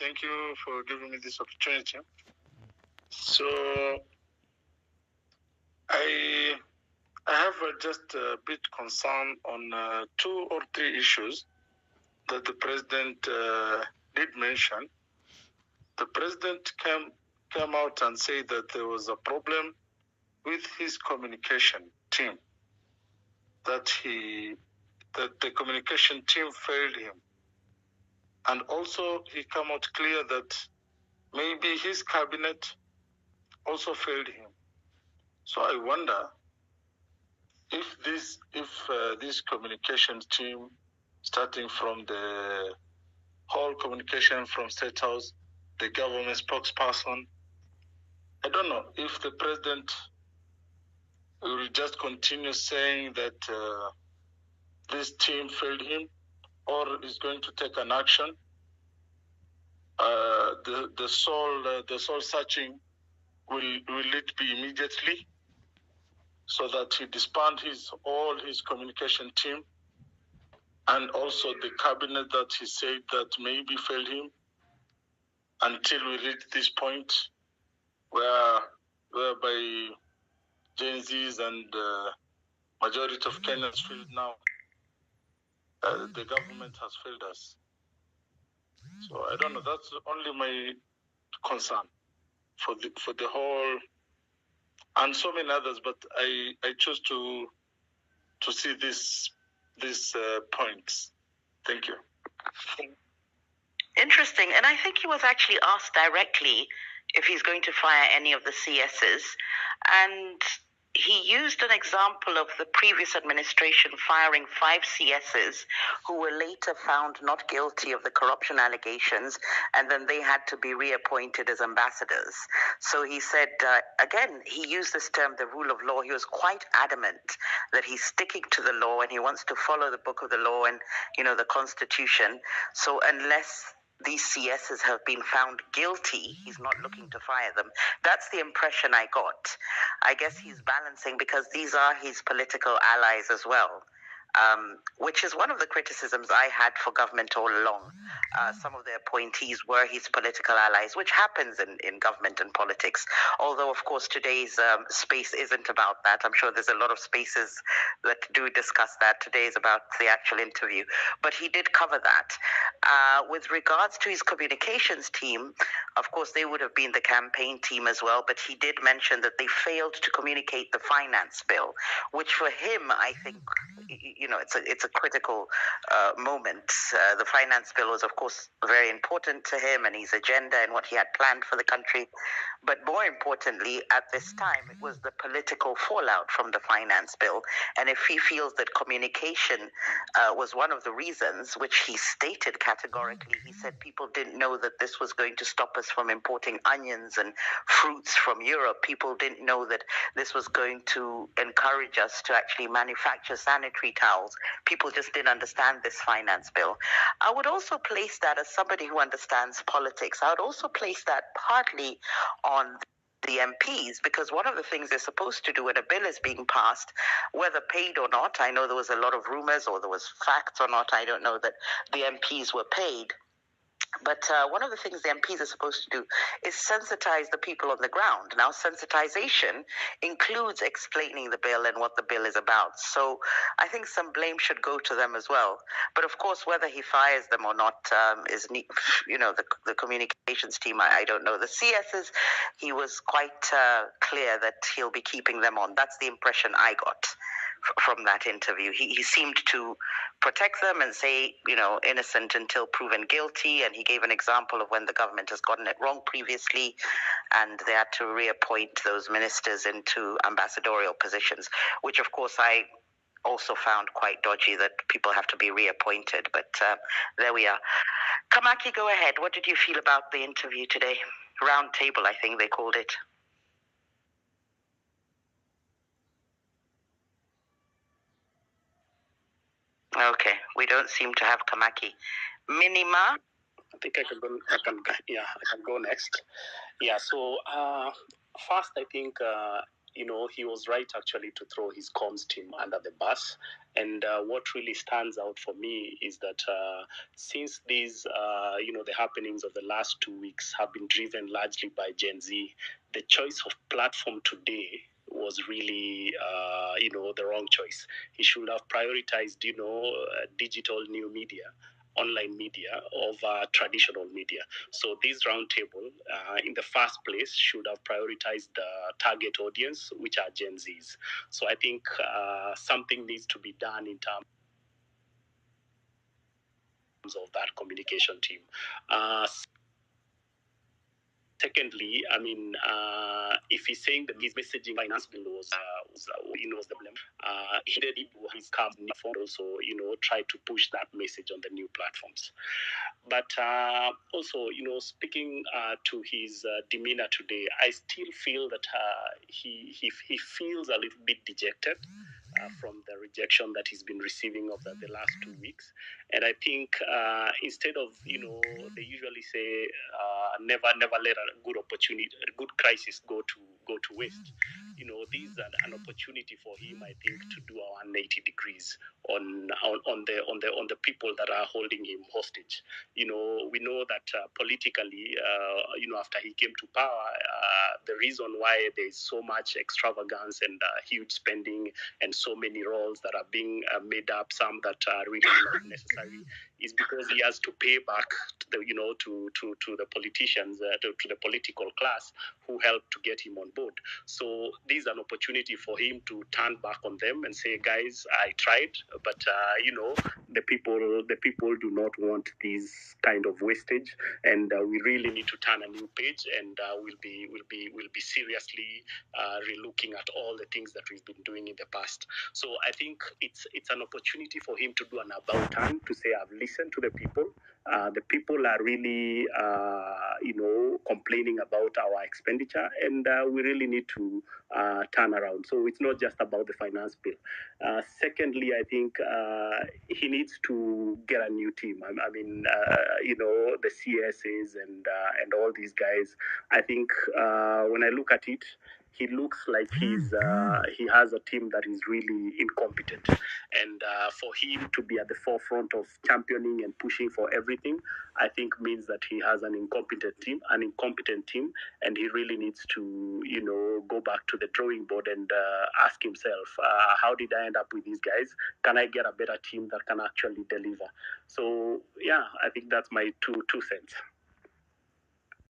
Thank you for giving me this opportunity. So I have just a bit concern on 2 or 3 issues that the president did mention. The president came out and said that there was a problem with his communication team, that the communication team failed him. And also he came out clear that maybe his cabinet also failed him. So I wonder if this communication team, starting from the whole communication from State House, the government spokesperson, I don't know if the president will just continue saying that this team failed him, or is going to take an action. The soul searching will it be immediately, so that he disband all his communication team, and also the cabinet that he said that maybe failed him, until we reach this point whereby Gen Zs and majority of Kenyans feel now the government has failed us. So I don't know. That's only my concern for the whole, and so many others. But I choose to see these points. Thank you. Interesting. And I think he was actually asked directly if he's going to fire any of the CSs. And he used an example of the previous administration firing 5 CSs who were later found not guilty of the corruption allegations, and then they had to be reappointed as ambassadors. So he said, again, he used this term, the rule of law. He was quite adamant that he's sticking to the law and he wants to follow the book of the law and, the Constitution. So unless these CSs have been found guilty, he's not looking to fire them. That's the impression I got. I guess he's balancing, because these are his political allies as well, which is one of the criticisms I had for government all along. Some of the appointees were his political allies, which happens in government and politics. Although, of course, today's space isn't about that. I'm sure there's a lot of spaces that do discuss that. Today is about the actual interview. But he did cover that. With regards to his communications team, of course, they would have been the campaign team as well. But he did mention that they failed to communicate the finance bill, which for him, I think, it's a critical moment. The finance bill was, of course, very important to him and his agenda and what he had planned for the country. But more importantly, at this time, it was the political fallout from the finance bill. And if he feels that communication was one of the reasons, which he stated categorically, he said people didn't know that this was going to stop us from importing onions and fruits from Europe. People didn't know that this was going to encourage us to actually manufacture sanitary towels. People just didn't understand this finance bill. I would also place that, as somebody who understands politics, I would also place that partly on the MPs, because one of the things they're supposed to do when a bill is being passed, whether paid or not, I know there was a lot of rumors, or there was facts or not, I don't know, that the MPs were paid. But one of the things the MPs are supposed to do is sensitize the people on the ground. Now, sensitization includes explaining the bill and what the bill is about. So I think some blame should go to them as well. But of course, whether he fires them or not is, the communications team, I don't know. The CSs, he was quite clear that he'll be keeping them on. That's the impression I got from that interview. He seemed to protect them and say, innocent until proven guilty. And he gave an example of when the government has gotten it wrong previously, and they had to reappoint those ministers into ambassadorial positions, which of course I also found quite dodgy, that people have to be reappointed. But there we are. Kamaki, go ahead. What did you feel about the interview today? Round table, I think they called it. Okay, we don't seem to have Kamaki. Minima? I think I can go next. Yeah, so first I think he was right actually to throw his comms team under the bus. And what really stands out for me is that since these, the happenings of the last 2 weeks have been driven largely by Gen Z, the choice of platform today was really, the wrong choice. He should have prioritized, digital new media, online media over traditional media. So this roundtable, in the first place, should have prioritized the target audience, which are Gen Zs. So I think something needs to be done in terms of that communication team. Secondly, if he's saying that his messaging finance bill was the blame, he did his company also, try to push that message on the new platforms. But also, speaking to his demeanor today, I still feel that he feels a little bit dejected from the rejection that he's been receiving of the last 2 weeks. And I think instead of, they usually say, never let a good opportunity, a good crisis go to waste. This is an opportunity for him, I think, to do a 180 degrees on the people that are holding him hostage. We know that politically, after he came to power, the reason why there is so much extravagance and huge spending and so many roles that are being made up, some that are really not necessary, is because he has to pay back to the politicians, to the political class who helped to get him on board. So this is an opportunity for him to turn back on them and say, guys, I tried, but the people do not want this kind of wastage, and we really need to turn a new page, and we'll be seriously relooking at all the things that we've been doing in the past. So I think it's an opportunity for him to do an about turn, to say, I've listened to the people. The people are really, complaining about our expenditure, and we really need to turn around. So it's not just about the finance bill. Secondly, I think he needs to get a new team. The CSAs and all these guys. I think when I look at it, he looks like he has a team that is really incompetent. And for him to be at the forefront of championing and pushing for everything, I think means that he has an incompetent team, and he really needs to, go back to the drawing board and ask himself, how did I end up with these guys? Can I get a better team that can actually deliver? So, yeah, I think that's my two cents.